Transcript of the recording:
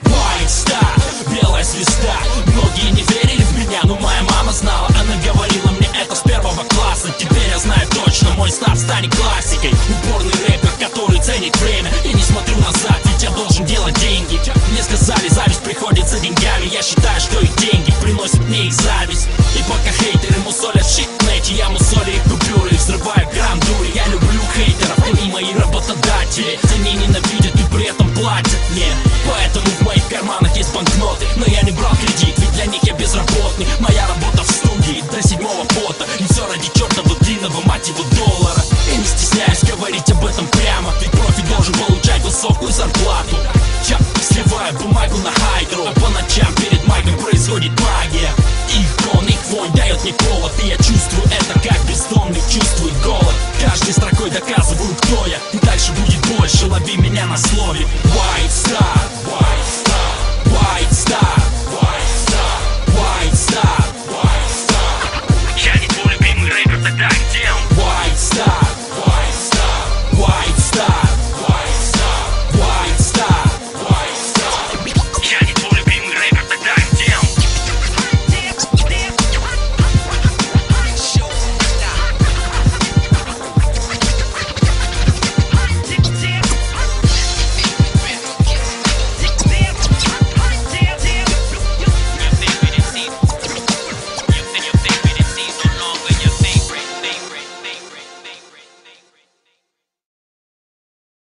White Star, белая звезда. Многие не верили в меня, но моя мама знала. Она говорила мне это с первого класса. Теперь я знаю точно, мой старт станет классикой. Упорный рэпер, который ценит время. Я не смотрю назад, ведь я должен делать деньги. Мне сказали, зависть приходит за деньгами. Я считаю, что и деньги приносят мне их зависть. И пока хейтеры мусолят щит в нете, я мусолю их купюры и взрываю грамм дури. Я люблю хейтеров, они мои работодатели. Они ненавидят и при этом платят мне. Поэтому в моих карманах есть банкноты. Но я не брал кредит, ведь для них я безработный. Моя работа в студии до 7-го пота. И все ради чертова длинного, мать его, доллара. Я не стесняюсь говорить об этом прямо, ведь профи должен получать высокую зарплату. Я сливаю бумагу на хайдру, а по ночам перед майком происходит магия. Их тон, их вонь дает мне повод. И я чувствую это, как бездомный чувствует голод. Каждой строкой доказываю, кто я. И дальше будет больше, лови меня на слове. White Star.